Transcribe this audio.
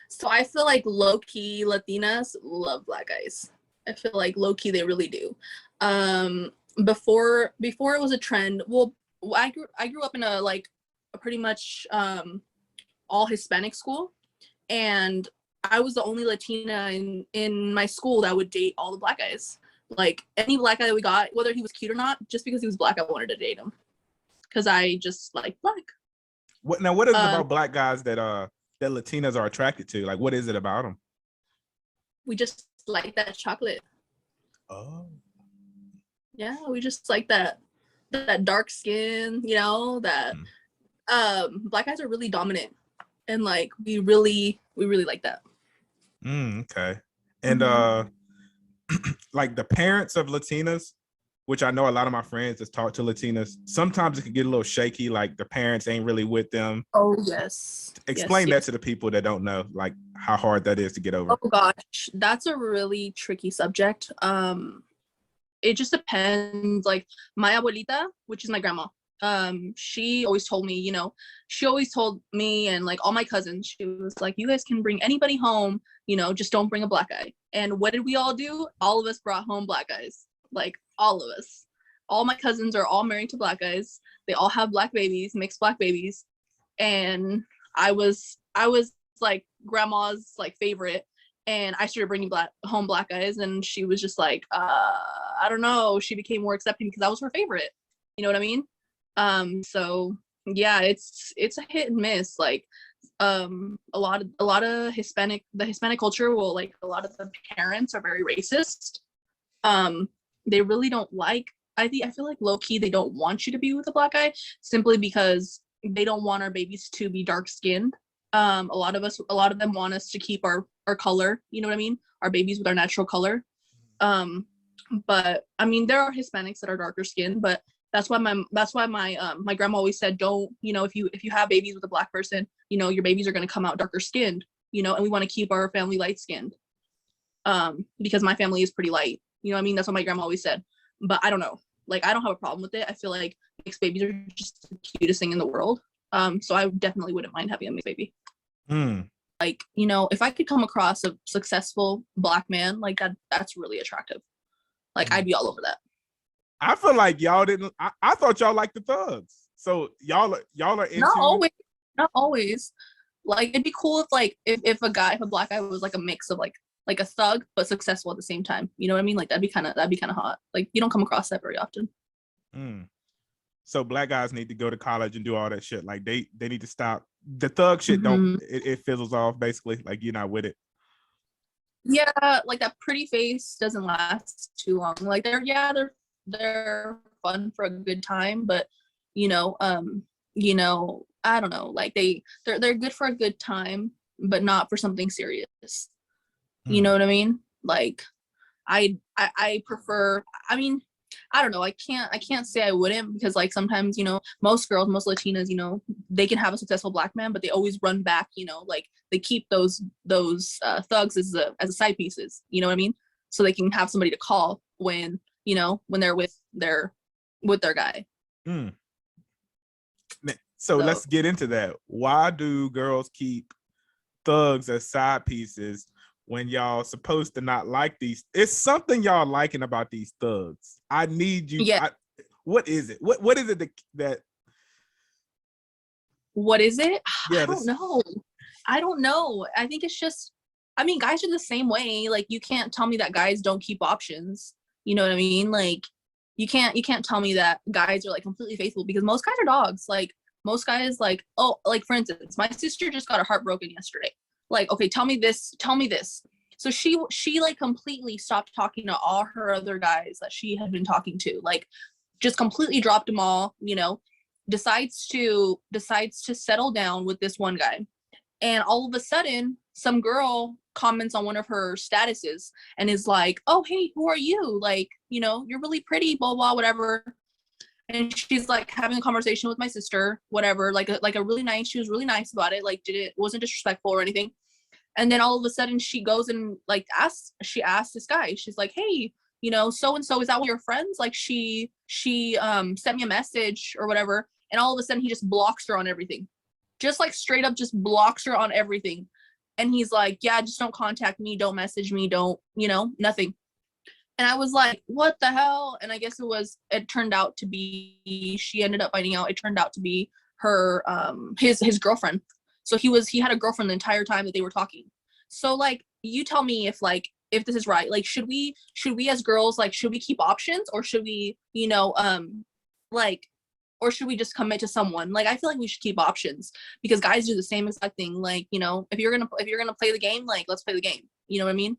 So I feel like low-key Latinas love black guys. I feel like low-key they really do. Um, before it was a trend. Well, I grew up in a pretty much all Hispanic school, and I was the only Latina in my school that would date all the black guys. Like any black guy that we got, whether he was cute or not, just because he was black, I wanted to date him because I just like black. What is it Um, about black guys that Latinas are attracted to? Like, what is it about them? we just like that chocolate. Oh, Yeah, we just like that dark skin, that black guys are really dominant, and like we really like that. Okay. And Mm-hmm. like the parents of Latinas, which I know a lot of my friends that talk to Latinas, sometimes it can get a little shaky, like the parents ain't really with them. Oh yes, yes, Explain that yes. to the people that don't know, like how hard that is to get Oh over. gosh, that's a really tricky subject. It just depends. Like my abuelita, which is my grandma, she always told me, she always told me and like all my cousins, she was like, you guys can bring anybody home, just don't bring a black guy. And what did we all do? All of us brought home black guys. Like all of us. All my cousins are all married to black guys. They all have black babies, mixed black babies. And I was like grandma's like favorite, and I started bringing black guys, and she was just like, I don't know. She became more accepting because I was her favorite. You know what I mean? So yeah, it's a hit and miss. Like, a lot of Hispanic culture will, like, a lot of the parents are very racist. Um, they really don't like. I feel like low key they don't want you to be with a black guy simply because they don't want our babies to be dark skinned. A lot of them want us to keep our color. You know what I mean? Our babies with our natural color. Um, but I mean, there are Hispanics that are darker skinned, but that's why my grandma always said, don't, if you have babies with a black person, your babies are going to come out darker skinned, and we want to keep our family light skinned. Because my family is pretty light. You know what I mean? That's what my grandma always said. But I don't know. Like, I don't have a problem with it. I feel like mixed babies are just the cutest thing in the world. So I definitely wouldn't mind having a mixed baby. Hmm. Like, if I could come across a successful black man like that, that's really attractive. Like, I'd be all over that. I feel like y'all didn't. I thought y'all liked the thugs. So y'all are Not into. always. Not always. Like, it'd be cool if, like, if a black guy was like a mix of like a thug but successful at the same time. You know what I mean? Like, that'd be kind of hot. Like, you don't come across that very often. Hmm. So black guys need to go to college and do all that shit. Like they need to stop the thug shit. Don't Mm-hmm. it fizzles off basically. Like you're not with it. Yeah, like that pretty face doesn't last too long. Like they're fun for a good time, but I don't know. Like they're good for a good time, but not for something serious. You Hmm. know what I mean? Like I prefer. I mean, I don't know. I can't say I wouldn't, because like sometimes, most girls, most Latinas, they can have a successful black man, but they always run back. Like they keep those thugs as a side pieces. You know what I mean? So they can have somebody to call when they're with their guy. Hmm. So So let's get into that. Why do girls keep thugs as side pieces when y'all supposed to not like these? It's something y'all liking about these thugs. I need you. yeah, What is it? What is it that what is it? yeah, I don't this know. I don't know. I think it's just, I mean, guys are the same way. Like, you can't tell me that guys don't keep options. You know what I mean? Like, you can't tell me that guys are like completely faithful, because most guys are dogs. Like, most guys, like, oh, like for instance, my sister just got her heart broken yesterday. Like, okay, tell me this. So she like completely stopped talking to all her other guys that she had been talking to. Like, just completely dropped them all, decides to settle down with this one guy. And all of a sudden, some girl comments on one of her statuses and is like, oh, hey, who are you? Like, you're really pretty, blah, blah, whatever. And she's like having a conversation with my sister, whatever, like a really nice, she was really nice about it, like wasn't disrespectful or anything. And then all of a sudden she goes and like asks this guy, she's like, hey, so and so, is that one of your friends? Like, she sent me a message or whatever. And all of a sudden he just blocks her on everything. Just like straight up just blocks her on everything. And he's like, yeah, just don't contact me, don't message me, don't, nothing. And I was like, what the hell? And I guess it turned out to be, she ended up finding out, it turned out to be her, his girlfriend. So he had a girlfriend the entire time that they were talking. So like, you tell me if this is right. Like, should we as girls, like, should we keep options, or should we, like, or should we just commit to someone? Like, I feel like we should keep options, because guys do the same exact thing. Like, if you're gonna play the game, like, let's play the game. You know what I mean?